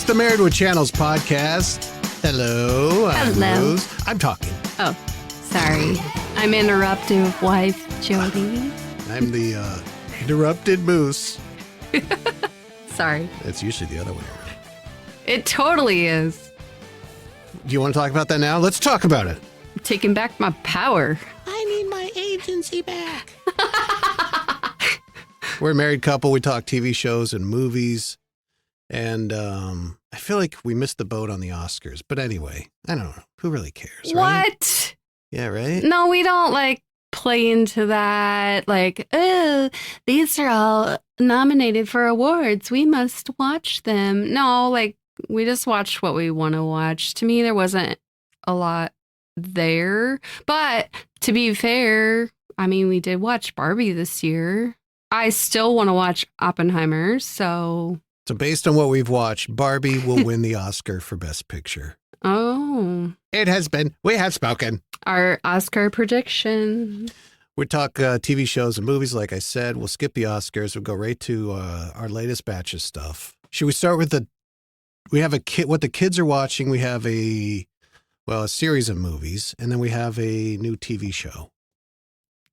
the Married with Channels podcast. Hello. Hello. I'm talking. Oh, sorry. I'm interruptive wife, Jodie. I'm the interrupted moose. Sorry. It's usually the other way around. It totally is. Do you want to talk about that now? Let's talk about it. I'm taking back my power. I need my agency back. We're a married couple. We talk TV shows and movies. And I feel like we missed the boat on the Oscars. But anyway, I don't know. Who really cares, right? What? Yeah, right? No, we don't play into that. Oh, these are all nominated for awards. We must watch them. No, we just watched what we want to watch. To me, there wasn't a lot there. But to be fair, I mean, we did watch Barbie this year. I still want to watch Oppenheimer, so based on what we've watched, Barbie will win the Oscar for Best Picture. Oh. It has been. We have spoken. Our Oscar prediction. We talk TV shows and movies, like I said. We'll skip the Oscars. We'll go right to our latest batch of stuff. Should we start with what the kids are watching? We have a series of movies, and then we have a new TV show.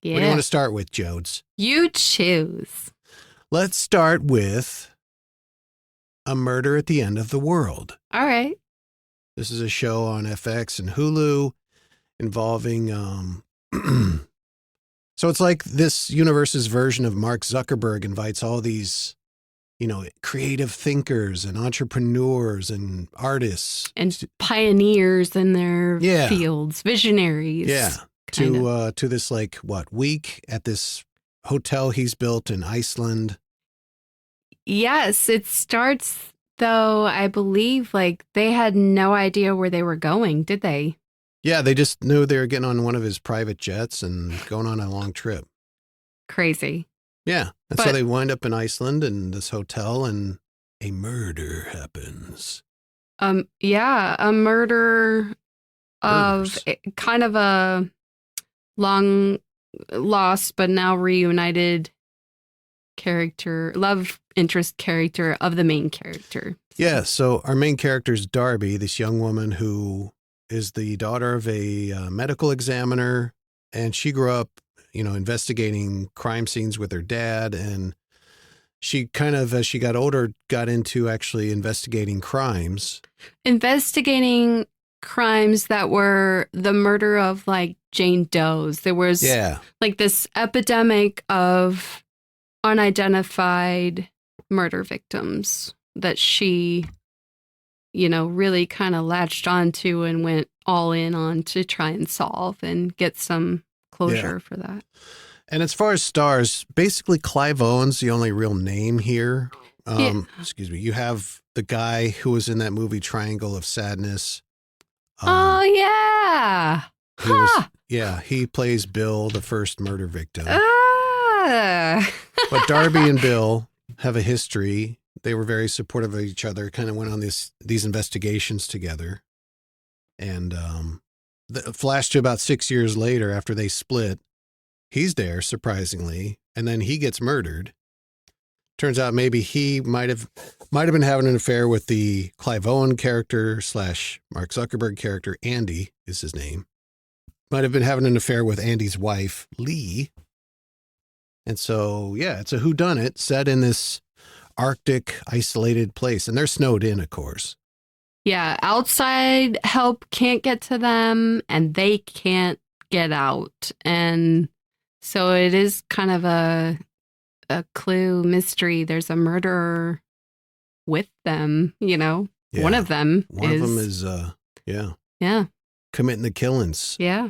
Yeah. What do you want to start with, Jodes? You choose. Let's start with A Murder at the End of the World. All right. This is a show on FX and Hulu involving, so it's like this universe's version of Mark Zuckerberg invites all these, creative thinkers and entrepreneurs and artists. And pioneers in their fields, visionaries. Yeah. To this week at this hotel he's built in Iceland. Yes, it starts though, I believe they had no idea where they were going, did they? Yeah, they just knew they were getting on one of his private jets and going on a long trip. Crazy. Yeah. And so they wind up in Iceland in this hotel and a murder happens. Yeah, a murder of kind of a long lost but now reunited love interest character of the main character. Yeah, so our main character is Darby, this young woman who is the daughter of a medical examiner, and she grew up, investigating crime scenes with her dad, and she kind of, as she got older, got into actually investigating crimes. Investigating crimes that were the murder of Jane Doe's. There was this epidemic of unidentified murder victims that she, really kind of latched onto and went all in on to try and solve and get some closure for that. And as far as stars, basically Clive Owen's the only real name here. Excuse me. You have the guy who was in that movie Triangle of Sadness. Oh, yeah. He plays Bill, the first murder victim. Ah. But Darby and Bill have a history. They were very supportive of each other, kind of went on these investigations together. And flash to about 6 years later after they split, he's there, surprisingly, and then he gets murdered. Turns out maybe he might have been having an affair with the Clive Owen character / Mark Zuckerberg character. Andy is his name. Might have been having an affair with Andy's wife, Lee. And so, it's a whodunit set in this Arctic isolated place. And they're snowed in, of course. Yeah, outside help can't get to them and they can't get out. And so it is kind of a clue mystery. There's a murderer with them, One of them is committing the killings. Yeah.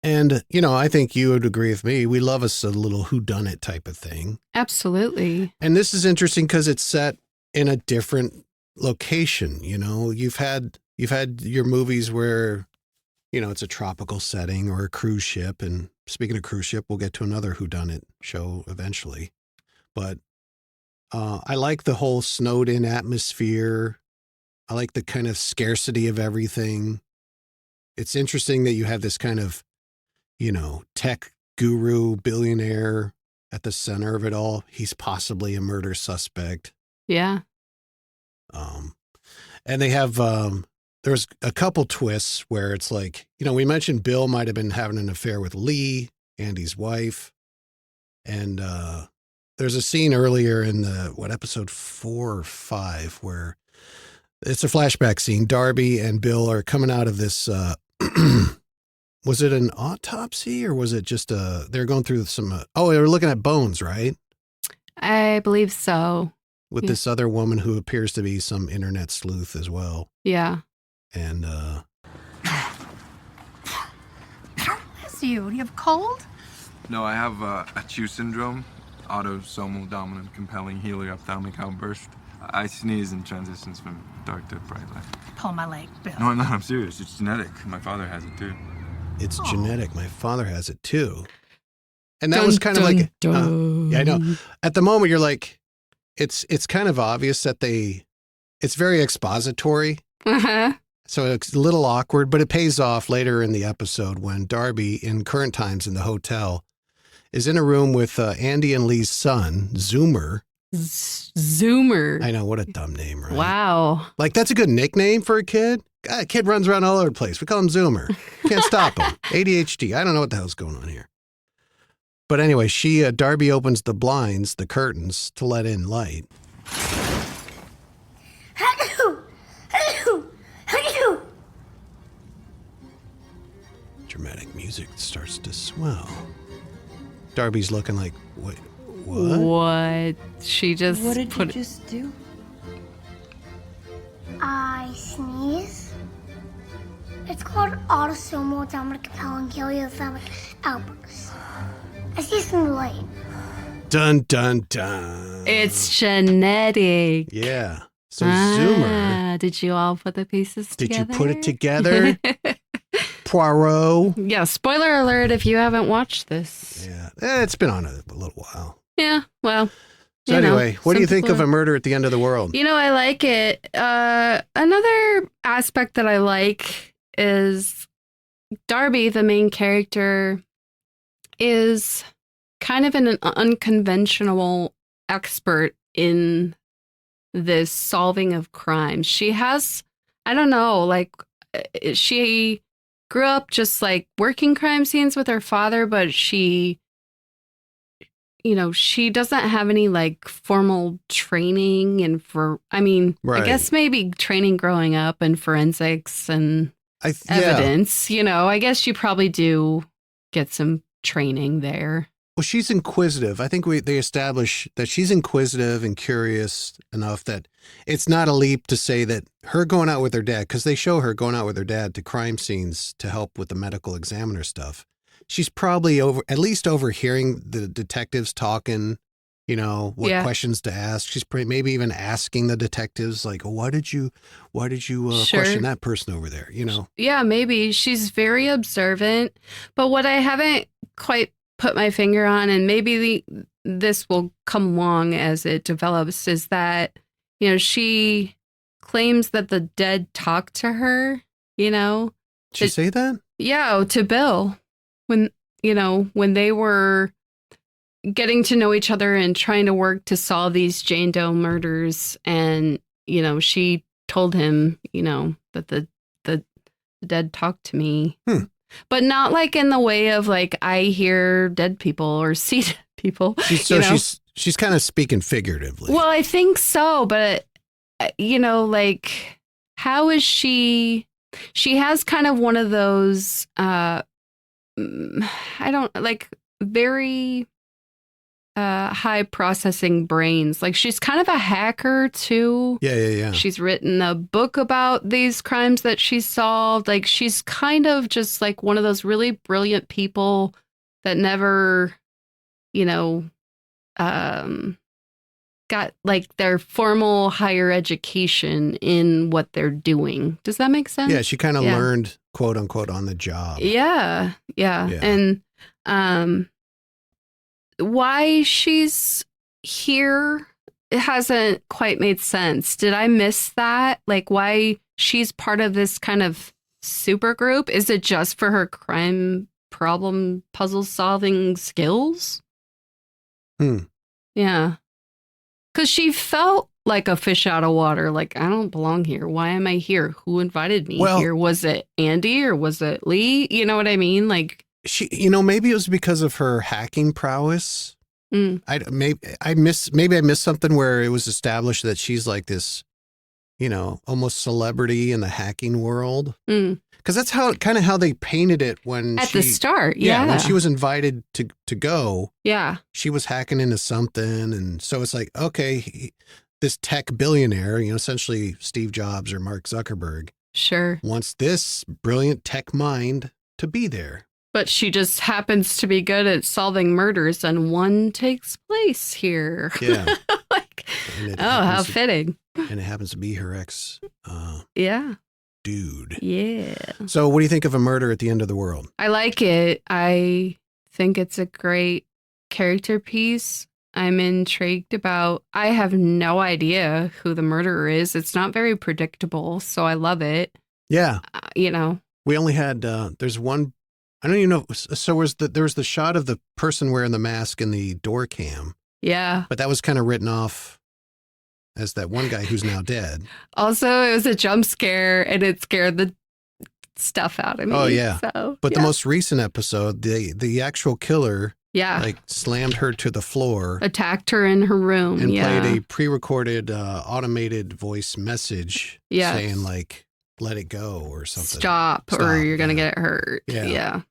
And, I think you would agree with me. We love us a little whodunit type of thing. Absolutely. And this is interesting because it's set in a different location. You've had your movies where, it's a tropical setting or a cruise ship. And speaking of cruise ship, we'll get to another whodunit show eventually. But I like the whole snowed in atmosphere. I like the kind of scarcity of everything. It's interesting that you have this kind of, tech guru billionaire at the center of it all. He's possibly a murder suspect. Yeah. And they have there's a couple twists where it's like, we mentioned Bill might have been having an affair with Lee, Andy's wife. And there's a scene earlier in episode 4 or 5 where it's a flashback scene. Darby and Bill are coming out of this was it an autopsy or was it just they're going through some they were looking at bones, right? I believe so. With this other woman who appears to be some internet sleuth as well. Yeah. And Bless you. Do you have a cold? No, I have Achu syndrome, autosomal dominant compelling helioophthalmic outburst. I sneeze and transitions from dark to bright light. Pull my leg, Bill. No, I'm serious. It's genetic. My father has it too. It's genetic. My father has it too. And that was kind of like, yeah, I know. At the moment, you're like, it's kind of obvious that it's very expository. Uh-huh. So it's a little awkward, but it pays off later in the episode when Darby, in current times in the hotel, is in a room with Andy and Lee's son, Zoomer. Zoomer. I know, what a dumb name, right? Wow. Like, that's a good nickname for a kid. God, a kid runs around all over the place. We call him Zoomer. Can't stop him. ADHD. I don't know what the hell's going on here. But anyway, Darby opens the blinds, the curtains, to let in light. Dramatic music starts to swell. Darby's looking like, what? What? She just What did you just do? I sneeze. It's called autosomal dominant compelling helioophthalmic outburst. I see some light. Dun, dun, dun. It's genetic. Yeah. So Zoomer. Did you all put the pieces together? Did you put it together? Poirot. Yeah, spoiler alert if you haven't watched this. Yeah. It's been on a little while. Yeah, well. So anyway, what do you think of A Murder at the End of the World? I like it. Another aspect that I like is Darby, the main character, is kind of an unconventional expert in this solving of crimes. She has, I don't know, like she grew up just like working crime scenes with her father, but she doesn't have any like formal training I guess maybe training growing up in forensics and evidence, I guess you probably do get some training there. Well, she's inquisitive. I think they establish that she's inquisitive and curious enough that it's not a leap to say that her going out with her dad, because they show her going out with her dad to crime scenes to help with the medical examiner stuff. She's probably at least overhearing the detectives talking, what questions to ask. She's maybe even asking the detectives, like, why did you question that person over there? Yeah, maybe. She's very observant. But what I haven't quite put my finger on, and maybe this will come along as it develops, is that, she claims that the dead talk to her, Did she say that? Yeah, to Bill. When they were getting to know each other and trying to work to solve these Jane Doe murders. And, she told him, that the dead talked to me. But not like in the way of like, I hear dead people or see dead people. She's kind of speaking figuratively. Well, I think so. But, like, how is she has kind of one of those, very high processing brains. Like she's kind of a hacker too. Yeah. She's written a book about these crimes that she's solved. Like she's kind of just like one of those really brilliant people that never, got like their formal higher education in what they're doing. Does that make sense? Yeah, she kind of learned, quote unquote, on the job. Yeah. And why she's here, it hasn't quite made sense. Did I miss that? Like why she's part of this kind of super group? Is it just for her crime problem puzzle solving skills? Yeah. Because she felt like a fish out of water. Like, I don't belong here. Why am I here? Who invited me here? Was it Andy or was it Lee? You know what I mean? Like, maybe it was because of her hacking prowess. Maybe I missed something where it was established that she's like this, almost celebrity in the hacking world. Because that's how they painted it when at the start. Yeah. When she was invited to go. Yeah. She was hacking into something. And so it's like, okay, this tech billionaire, essentially Steve Jobs or Mark Zuckerberg. Sure. Wants this brilliant tech mind to be there. But she just happens to be good at solving murders, and one takes place here. Yeah. How fitting. And it happens to be her ex. Yeah. Dude. Yeah. So what do you think of A Murder at the End of the World? I like it. I think it's a great character piece. I'm intrigued about, I have no idea who the murderer is. It's not very predictable, so I love it. Yeah. We only had, there's one, I don't even know. So there was the shot of the person wearing the mask in the door cam. Yeah. But that was kind of written off as that one guy who's now dead. Also, it was a jump scare and it scared the stuff out of me. Oh, yeah. So, but the most recent episode, the actual killer slammed her to the floor. Attacked her in her room. And played a pre-recorded automated voice message saying like, let it go or something. Stop or you're going to get hurt. Yeah.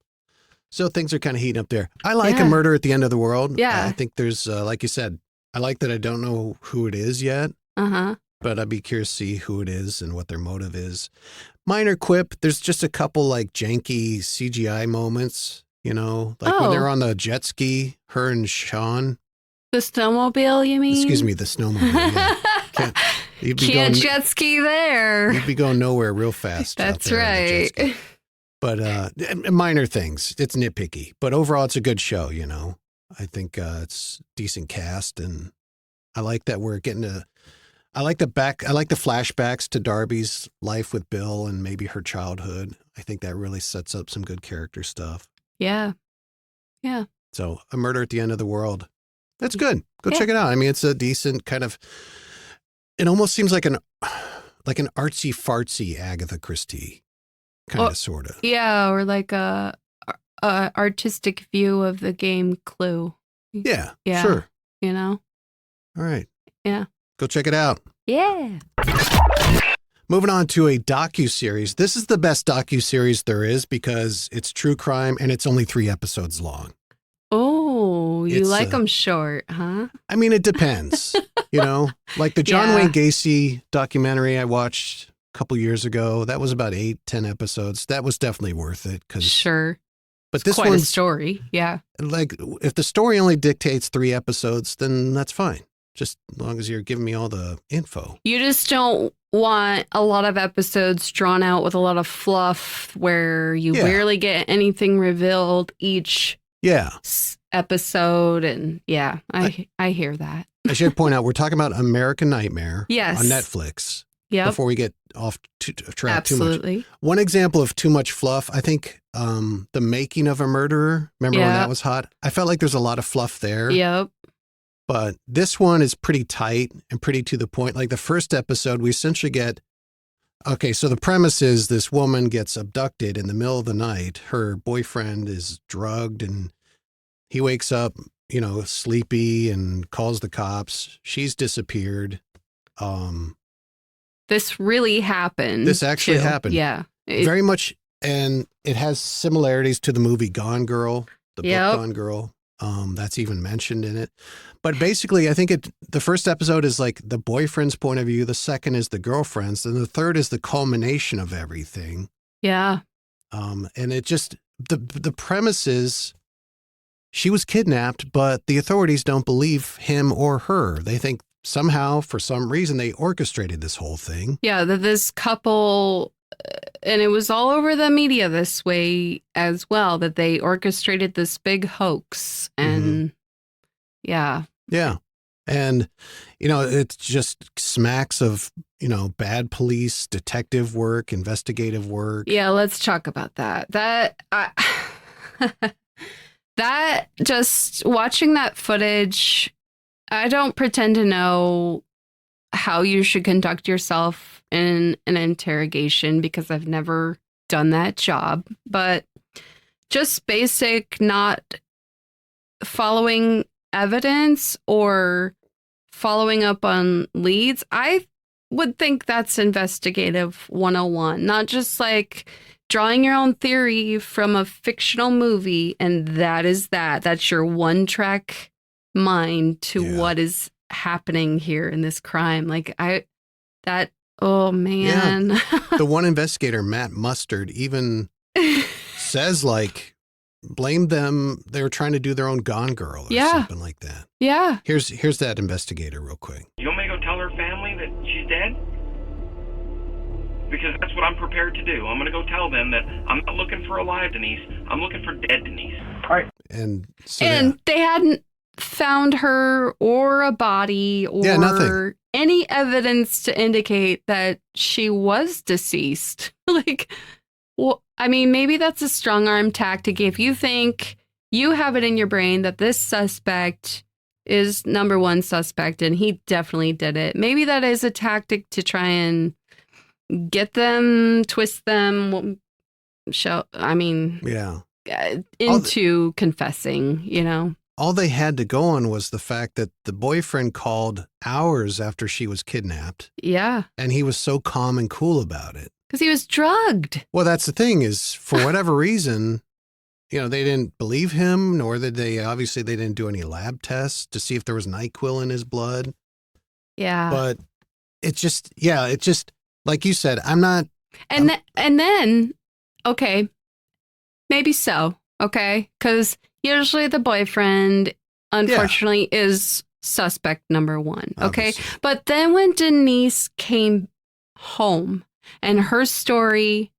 So things are kind of heating up there. I like A Murder at the End of the World. Yeah. I think there's, like you said, I like that I don't know who it is yet. But I'd be curious to see who it is and what their motive is. Minor quip, there's just a couple like janky CGI moments, when they're on the jet ski, her and Sean. The snowmobile, you mean? Excuse me, the snowmobile. Yeah. Can't jet ski there. You'd be going nowhere real fast. That's right. But minor things. It's nitpicky. But overall, it's a good show, I think it's decent cast. And I like that we're getting to... I like the flashbacks to Darby's life with Bill and maybe her childhood. I think that really sets up some good character stuff. Yeah. Yeah. So A Murder at the End of the World. That's good. Go check it out. I mean, it's a decent kind of... It almost seems like an artsy fartsy Agatha Christie kind of sort of. Yeah, or like a artistic view of the game Clue. Yeah. Sure. All right. Yeah. Go check it out. Yeah. Moving on to a docuseries. This is the best docuseries there is because it's true crime and it's only 3 episodes long. Oh, you like them short, huh? I mean, it depends. Like the John Wayne Gacy documentary I watched a couple years ago. That was about 8-10 episodes. That was definitely worth it. Sure. But this quite a story. Yeah. Like if the story only dictates 3 episodes, then that's fine. Just as long as you're giving me all the info. You just don't want a lot of episodes drawn out with a lot of fluff where you barely get anything revealed each episode. And I hear that. I should point out, we're talking about American Nightmare on Netflix. Yeah. Before we get off track Absolutely. too much. One example of too much fluff, I think The Making of a Murderer. Remember when that was hot? I felt like there's a lot of fluff there. Yep. But this one is pretty tight and pretty to the point. Like the first episode, we essentially get, okay, so the premise is this woman gets abducted in the middle of the night. Her boyfriend is drugged and he wakes up, sleepy and calls the cops. She's disappeared. This really happened. This actually happened. Yeah. Very much. And it has similarities to the movie Gone Girl, the book Gone Girl. That's even mentioned in it. But basically, I think the first episode is like the boyfriend's point of view. The second is the girlfriend's. And the third is the culmination of everything. Yeah. And it just, the premise is she was kidnapped, but the authorities don't believe him or her. They think somehow, for some reason, they orchestrated this whole thing. Yeah, that this couple, and it was all over the media this way as well, that they orchestrated this big hoax. And yeah. And, it just smacks of, bad police, detective work, investigative work. Yeah, let's talk about that. That just watching that footage, I don't pretend to know how you should conduct yourself in an interrogation because I've never done that job, but just basic not following evidence or following up on leads, I would think that's investigative 101, not just like drawing your own theory from a fictional movie and that's your one track mind to what is happening here in this crime. Like oh man. Yeah. The one investigator, Matt Mustard, even says like, blame them. They were trying to do their own Gone Girl or something like that. Yeah. Here's that investigator real quick. You want me to go tell her family that she's dead? Because that's what I'm prepared to do. I'm going to go tell them that I'm not looking for alive Denise. I'm looking for dead Denise. All right. And so they hadn't found her or a body or nothing. Any evidence to indicate that she was deceased. Like, well, I mean, maybe that's a strong arm tactic. If you think you have it in your brain that this suspect is number one suspect and he definitely did it, maybe that is a tactic to try and get them, twist them, into confessing, you know? All they had to go on was the fact that the boyfriend called hours after she was kidnapped. Yeah. And he was so calm and cool about it. Because he was drugged. Well, that's the thing is, for whatever reason, you know, they didn't believe him, nor did they didn't do any lab tests to see if there was NyQuil in his blood. Yeah. But it just, like you said, I'm not. And then, okay, maybe so, okay? Because usually the boyfriend, unfortunately, is suspect number one, okay? Obviously. But then when Denise came home and her story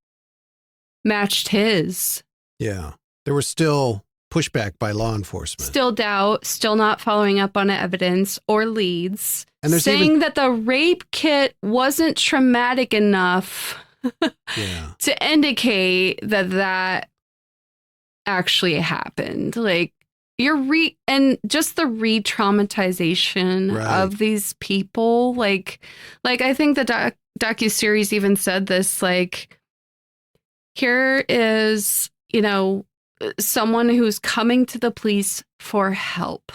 matched his. Yeah. There was still pushback by law enforcement. Still doubt, still not following up on evidence or leads. And there's saying that the rape kit wasn't traumatic enough to indicate that actually happened. Like and just the re-traumatization of these people. Like I think the docuseries even said this, like, here is, you know, someone who's coming to the police for help.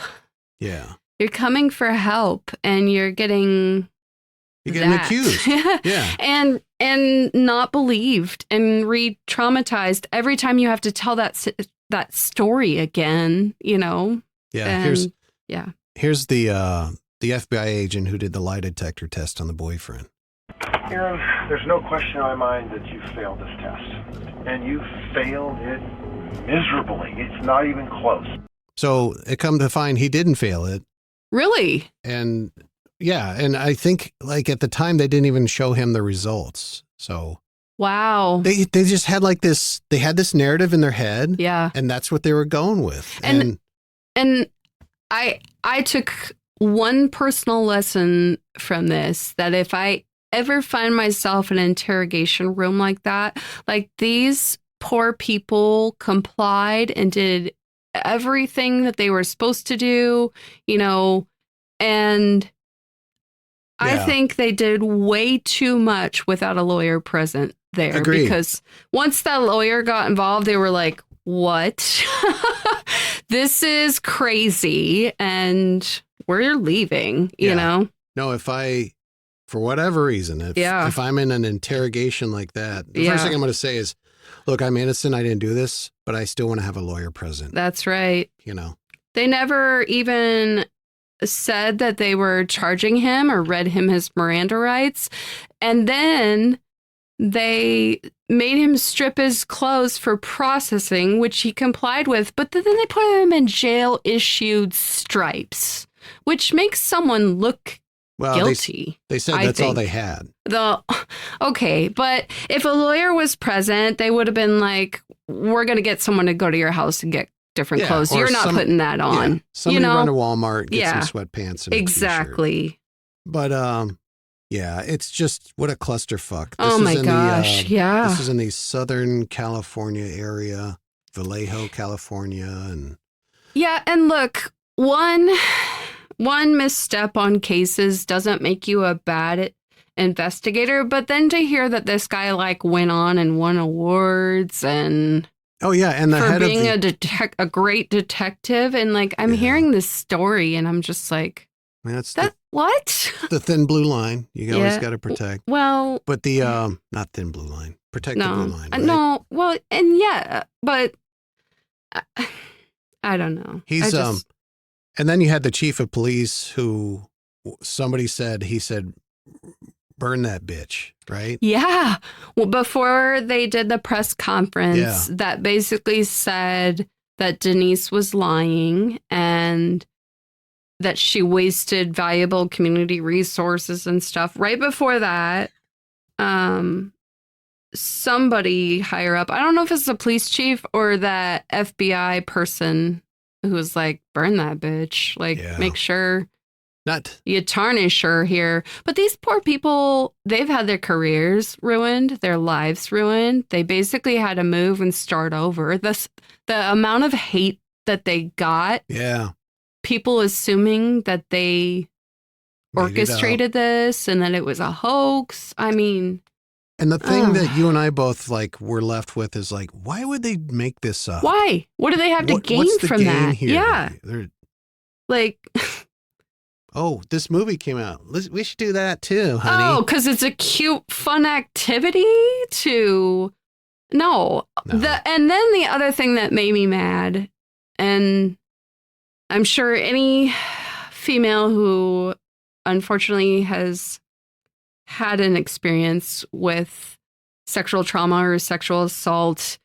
Yeah. You're coming for help and you're getting accused. Yeah. And not believed and re-traumatized every time you have to tell that story again, you know. Yeah. And, here's the FBI agent who did the lie detector test on the boyfriend. Aaron, there's no question in my mind that you failed this test. And you failed it miserably. It's not even close. So it come to find he didn't fail it. Really? And and I think like at the time they didn't even show him the results. So wow. They just had like this, they had this narrative in their head. Yeah. And that's what they were going with. And I took one personal lesson from this, that if I ever find myself in an interrogation room like that, like these poor people complied and did everything that they were supposed to do, you know, and I think they did way too much without a lawyer present there. Agreed. Because once that lawyer got involved, they were like, what? This is crazy. And we're leaving, you know? No, if I, for whatever reason, if I'm in an interrogation like that, the first thing I'm going to say is, look, I'm innocent. I didn't do this, but I still want to have a lawyer present. That's right. You know, they never even said that they were charging him or read him his Miranda rights. And then they made him strip his clothes for processing, which he complied with. But then they put him in jail-issued stripes, which makes someone look guilty. They said that's all they had. Okay, but if a lawyer was present, they would have been like, we're going to get someone to go to your house and get different clothes. You're not putting that on. Yeah, somebody run to Walmart, get some sweatpants and exactly. a t-shirt. But it's just what a clusterfuck. Oh my gosh, This is in the Southern California area, Vallejo, California, and and look, one, one misstep on cases doesn't make you a bad investigator, but then to hear that this guy like went on and won awards and Oh yeah, and the for head being of the a great detective, and like I'm hearing this story and I'm just like, that's what? the thin blue line. You always Yeah. got to protect. Well, But the not thin blue line. Protect the blue line. Right? no, well, and yeah, but I don't know. He's and then you had the chief of police who somebody said he said burn that bitch, right? Yeah. Well, before they did the press conference, Yeah. that basically said that Denise was lying and that she wasted valuable community resources and stuff. Right before that, somebody higher up, I don't know if it's the police chief or that FBI person who was like, burn that bitch. Like, Yeah. make sure Not you tarnish her here. But these poor people, they've had their careers ruined, their lives ruined. They basically had to move and start over. The amount of hate that they got, yeah. people assuming that they Made it orchestrated this and that it was a hoax. I mean, And the thing that you and I both like were left with is like, why would they make this up? why? What do they have to gain what's the from gain that? here? Yeah. They're, Like, oh, this movie came out. We should do that too, honey. oh, because it's a cute, fun activity to. No. No. And then the other thing that made me mad, and I'm sure any female who unfortunately has had an experience with sexual trauma or sexual assault,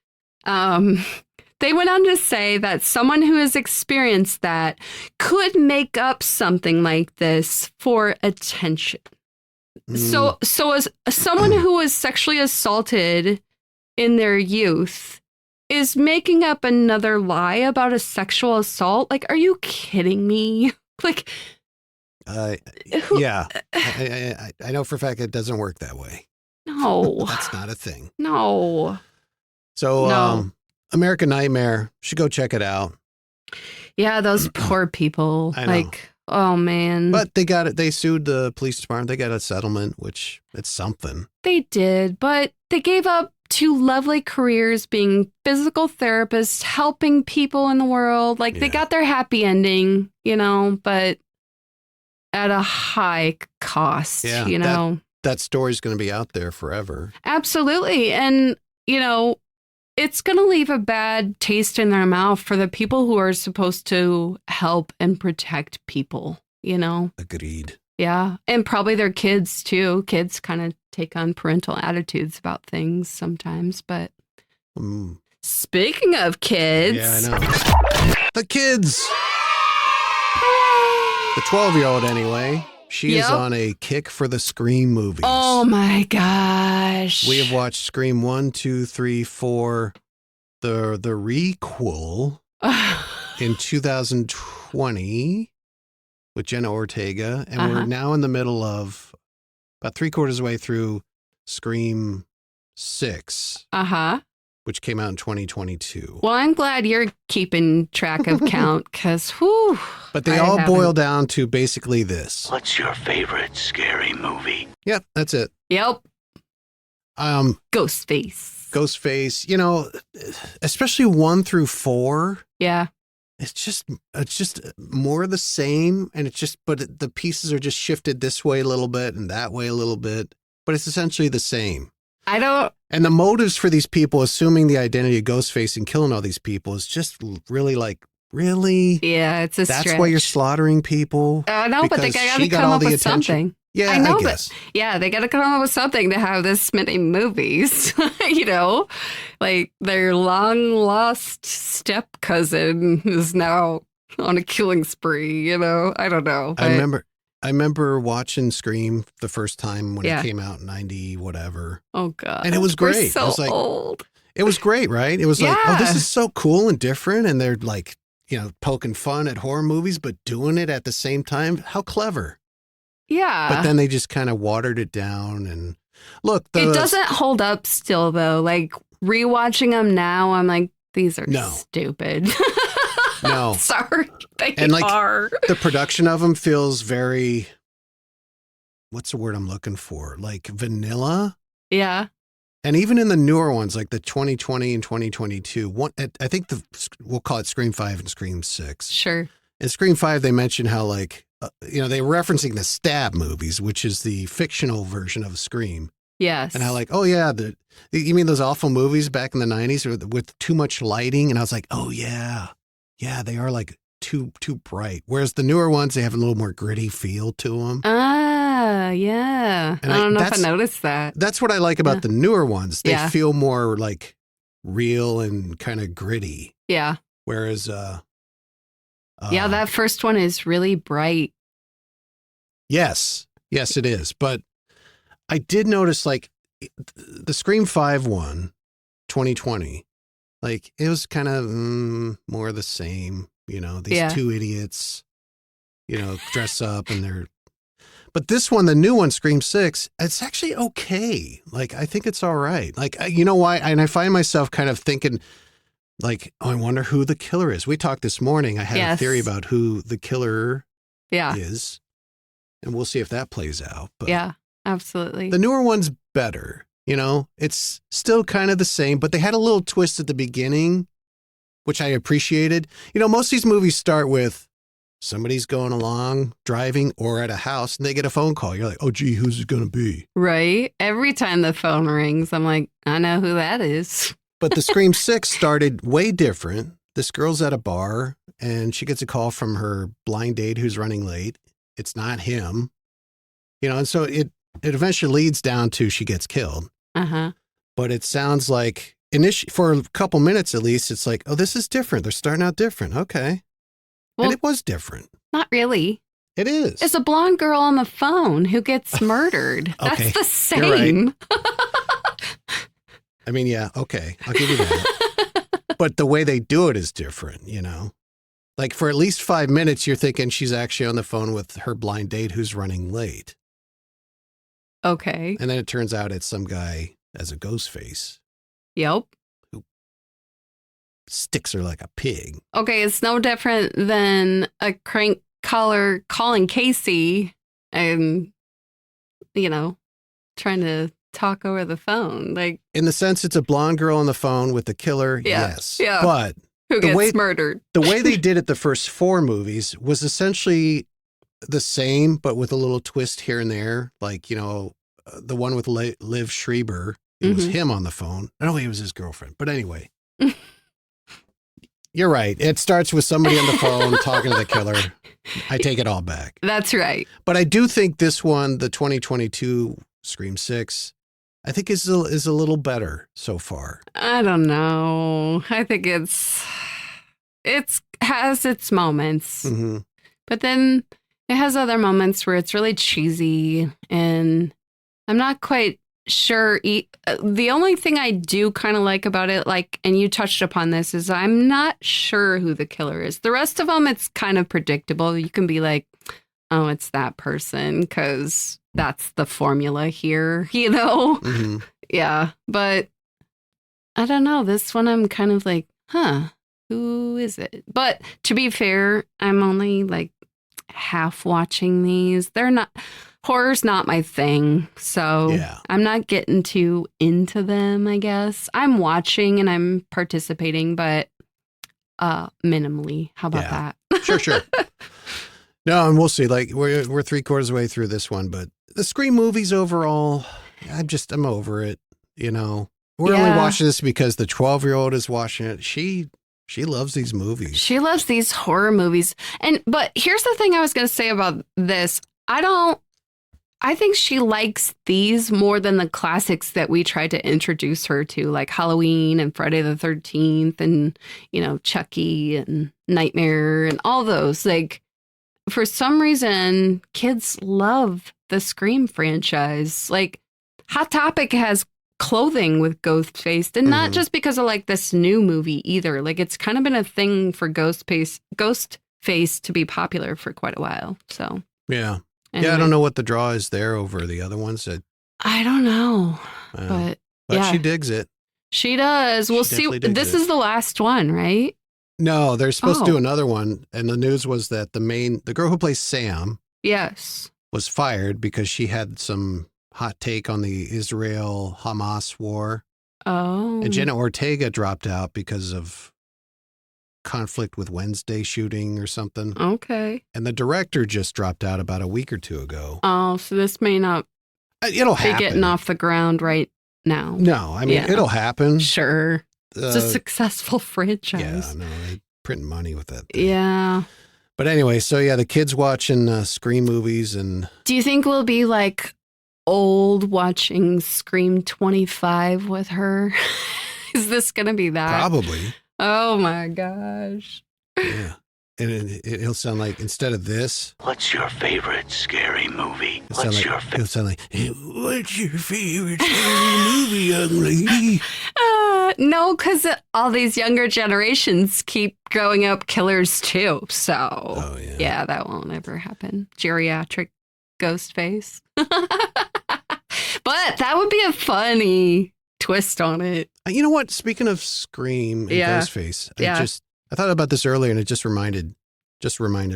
they went on to say that someone who has experienced that could make up something like this for attention. So as someone who was sexually assaulted in their youth is making up another lie about a sexual assault. Like, are you kidding me? Like, Yeah. I know for a fact it doesn't work that way. no, That's not a thing. no. So, No. American Nightmare, should go check it out. Yeah, those poor people. I know. Like, oh man. But they got it. They sued the police department. They got a settlement, which it's something. They did, but they gave up 2 lovely careers being physical therapists, helping people in the world. Like, they Yeah. got their happy ending, but at a high cost, Yeah, That story's going to be out there forever. Absolutely. And, it's going to leave a bad taste in their mouth for the people who are supposed to help and protect people, Agreed. Yeah. And probably their kids, too. Kids kind of take on parental attitudes about things sometimes. But speaking of kids. Yeah, I know. The kids. The 12-year-old, anyway. She is on a kick for the Scream movies. Oh, my gosh. We have watched Scream 1, 2, 3, 4, the requel in 2020 with Jenna Ortega. And we're now in the middle of about 3/4 of the way through Scream 6, which came out in 2022. Well, I'm glad you're keeping track of count because, whew. But they all boil down to basically this. What's your favorite scary movie? Yep, that's it. Yep. Ghostface. Ghostface, especially 1 through 4. Yeah. It's just more of the same, and but the pieces are just shifted this way a little bit and that way a little bit, but it's essentially the same. And the motives for these people assuming the identity of Ghostface and killing all these people is just really like, really? Yeah, it's a That's stretch. why you're slaughtering people? I know, but they Because got she to got come all up the with attention? something. Yeah, I know, I guess. but yeah, they got to come up with something to have this many movies. Like their long lost step cousin is now on a killing spree. I don't know. I remember watching Scream the first time when Yeah. it came out in 90 whatever. Oh God, And it was great. We're so I was like, old. It was great, right? It was like, oh, this Yeah. is so cool and different, and they're like, poking fun at horror movies, but doing it at the same time. How clever! Yeah, But then they just kind of watered it down. And look, it doesn't hold up still though. Like rewatching them now, I'm like, these are No. stupid. No. Sorry, they And, like, are. The production of them feels very, what's the word I'm looking for? Like vanilla. Yeah. And even in the newer ones, like the 2020 and 2022, I think we'll call it Scream 5 and Scream 6. Sure. In Scream 5, they mention how, like, they were referencing the Stab movies, which is the fictional version of Scream. Yes. And how, like, oh, yeah, you mean those awful movies back in the 90s with too much lighting? And I was like, oh, yeah. Yeah, they are, like, too bright. Whereas the newer ones, they have a little more gritty feel to them. Yeah. And I don't know if I noticed that. That's what I like about the newer ones. They Yeah. feel more, like, real and kind of gritty. Yeah. Whereas... yeah, that first one is really bright. Yes, it is. But I did notice, like, the Scream 5 one, 2020, like, it was kind of more of the same, these two idiots, dress up and but this one, the new one, Scream 6, it's actually okay. Like, I think it's all right. Like, you know why? And I find myself kind of thinking, like, oh, I wonder who the killer is. We talked this morning. I had a theory about who the killer is. And we'll see if that plays out. But yeah, absolutely. the newer one's better. It's still kind of the same, but they had a little twist at the beginning, which I appreciated. Most of these movies start with somebody's going along, driving, or at a house, and they get a phone call. You're like, oh, gee, who's it going to be? Right. Every time the phone rings, I'm like, I know who that is. But the Scream 6 started way different. This girl's at a bar, and she gets a call from her blind date who's running late. It's not him. And so it eventually leads down to she gets killed. Uh-huh. But it sounds like, for a couple minutes at least, it's like, oh, this is different. They're starting out different. Okay. Well, and it was different. Not really. It is. It's a blonde girl on the phone who gets murdered. Okay. That's the same. Right. I mean, yeah, okay. I'll give you that. But the way they do it is different, Like, for at least 5 minutes, you're thinking she's actually on the phone with her blind date who's running late. Okay. And then it turns out it's some guy as a ghost face. Yep. Who sticks her like a pig. Okay, it's no different than a crank caller calling Casey and, trying to talk over the phone. Like, in the sense, it's a blonde girl on the phone with the killer, yes. Yeah. But who gets murdered. The way they did it the first 4 movies was essentially the same, but with a little twist here and there. Like, the one with Liv Schreiber, it was him on the phone. No, he was his girlfriend. But anyway, you're right. It starts with somebody on the phone talking to the killer. I take it all back. That's right. But I do think this one, the 2022 Scream 6, I think is a little better so far. I don't know. I think it has its moments, but then it has other moments where it's really cheesy, and I'm not quite sure. The only thing I do kind of like about it, and you touched upon this, is I'm not sure who the killer is. The rest of them, it's kind of predictable. You can be like, oh, it's that person because that's the formula here, Yeah, but I don't know. This one, I'm kind of like, who is it? But to be fair, I'm only like half watching these. Horror's not my thing, so I'm not getting too into them, I guess. I'm watching and I'm participating, but minimally. How about that? Sure. No, and we'll see. Like, we're 3/4 of the way through this one, but the Scream movies overall, I'm over it. We're only watching this because the 12-year-old is watching it. She loves these movies. She loves these horror movies. But here's the thing I was going to say about this. I think she likes these more than the classics that we tried to introduce her to, like Halloween and Friday the 13th and, Chucky and Nightmare and all those. Like, for some reason, kids love the Scream franchise. Like, Hot Topic has clothing with Ghostface, and not just because of like this new movie either. Like, it's kind of been a thing for Ghostface to be popular for quite a while. So yeah. Anyway. Yeah, I don't know what the draw is there over the other ones. I don't know, but she digs it. She does. We'll see. This is the last one, right? No, they're supposed to do Oh. another one. And the news was that the girl who plays Sam Yes. was fired because she had some hot take on the Israel-Hamas war. Oh. And Jenna Ortega dropped out because of conflict with Wednesday shooting or something. Okay. And the director just dropped out about a week or two ago. Oh, so this may not It'll be happen. getting off the ground right now. No, I mean, Yeah. it'll happen. Sure. It's a Uh, successful yeah, franchise. no, they print money with that thing. Yeah. But anyway, so yeah, the kids watching Scream movies and Do you think we'll be like old watching Scream 25 with her? Is this going to be that? probably, Oh my gosh. yeah. And it'll sound like, instead of this, What's your favorite scary movie? What's your it'll sound like, what's your favorite scary movie, young lady? No, because all these younger generations keep growing up killers too. So, Oh, yeah. yeah, that won't ever happen. Geriatric ghost face. But that would be a funny twist on it. You know what? Speaking of Scream and Yeah. Ghostface, Yeah. I thought about this earlier and it just reminded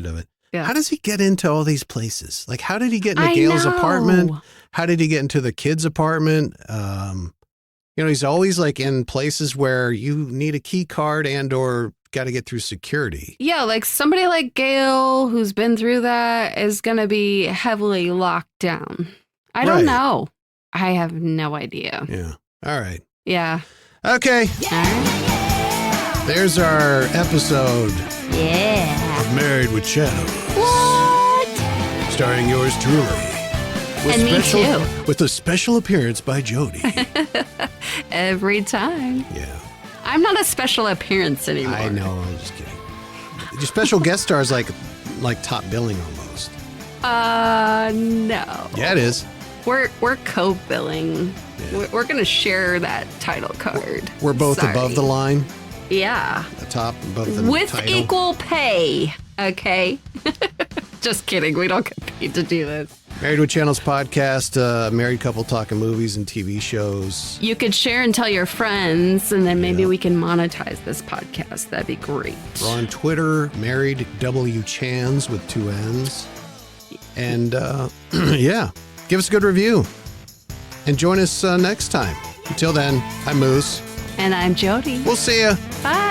of it. Yeah. How does he get into all these places? Like, how did he get into I Gail's know. apartment? How did he get into the kid's apartment? He's always like in places where you need a key card and or got to get through security. Yeah, like somebody like Gail who's been through that is going to be heavily locked down. I don't Right. know. I have no idea. Yeah. All right. Yeah. Okay. All right. There's our episode Yeah. of Married with Shadow, What? starring yours truly. And me too. With a special appearance by Jodie. Every time. Yeah. I'm not a special appearance anymore. I know. I'm just kidding. Your special guest star is like top billing almost. No. Yeah, it is. We're co-billing. Yeah. We're gonna share that title card. We're both Sorry. above the line, Yeah. the top, above the With title. equal pay. Okay. Just kidding. We don't get paid to do this. Married with Channels podcast, married couple talking movies and TV shows. You could share and tell your friends, and then maybe Yeah. we can monetize this podcast. That'd be great. We're on Twitter, Married W Chans with 2 N's. And yeah, give us a good review. And join us next time. Until then, I'm Moose. And I'm Jodie. We'll see ya. Bye.